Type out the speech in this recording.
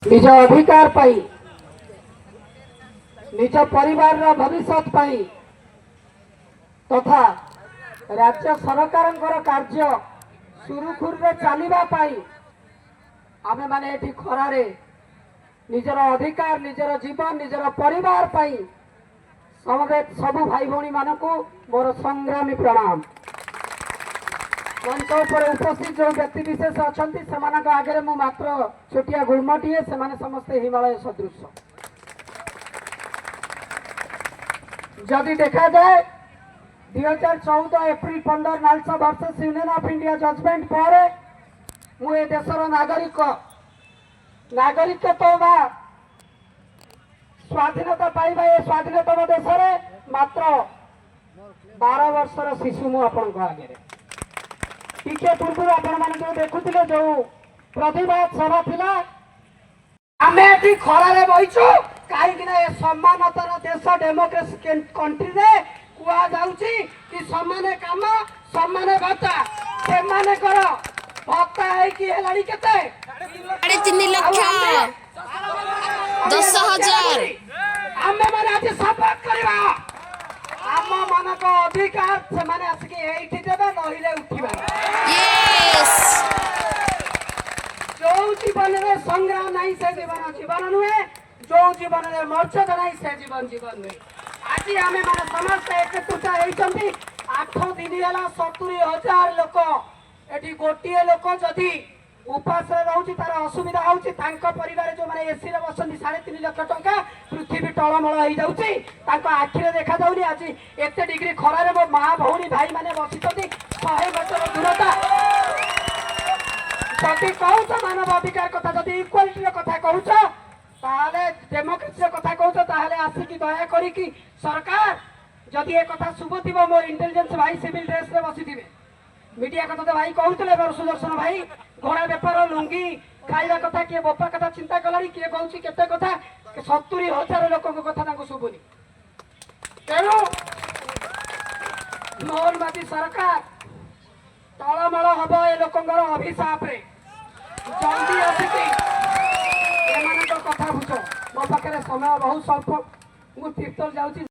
निज अधिकार पाई निज परिवार भविष्य तथा राज्य सरकार कार्य सुरुखुर चलवा आमे माने एठी खरारे निजर अधिकार निजर जीवन निजर परिवार पाई समवेत सबु भाई भौणी मानकु मोर संग्रामी प्रणाम। मंच पर उपस्थित जो व्यक्ति विशेष अच्छा आगे मु मात्र छोटिया गुड़मटीए से समस्ते हिमालय सदृश। जदि देखा जाए 2014 April 15 NALSA versus Union of India judgment पर मुझे देशर नागरिक तो स्वाधीनता पाइबा ये स्वाधीनतम देश में मात्र 12 वर्षर शिशु मु आपण आगे टिके पूर्व आपण देखुले जो प्रतिवाद सभा थिला आमे एठी खरारे बइछु कहीं सम्मानतर देश डेमोक्रेसी कंट्री रे कुआ जाउची कि सम्मान काम सम्मान भत्ता से माने करो भत्ता है कि हेलाड़ी केते 3.5 लाख 10,000 आमे माने आज सपोर्ट करबा आम मानक अधिकार से माने आसिके एठी देबे नहिले उठिबा यस जो जीवन में संग्राम नहीं से जीवन जीवन नुहे जो जीवन में मर्यादा नहीं से जीवन जीवन नुहे आज आम मैंने समस्त एकत्रिता होती 8 दिन है 70,000 लोक ये गोटे लोक जदि उपास रोचे तार असुविधा होची परिवार जो मैंने एसी बसती 3.5 लाख टंका पृथ्वी टलमल हो जाऊँगी आखिरे देखा जाऊनी आज एत डिग्री खरार मो माँ भौणी भाई मैंने बसी 100 मीटर दूरता जदि कौच मानव अधिकार कथा जदि इक्वालिटी कथा कौच ताले डेमोक्रेसी कथा कौच ताले आसिकी दया करी सरकार जदि ए कथा शुभ थी मो इंटेलिजेंस भाई सिविल ड्रेस रे बसी थिबे मीडिया कथा तो भाई कहूले सुदर्शन भाई घोड़ा बेपार लुंगी खाइबा कथा किए बोपा कथा चिंता कलानी किए कहूँ केते कथा 70,000 लोक कथा शुभुनी तेणु मोहनबादी सरकार तलमल हम ए लोकंर अभिशाप रे जल्दी आसिकी एमान कथा बुझ मो पाखे समय बहुत स्वल्प मु तीर्थल जाऊँ।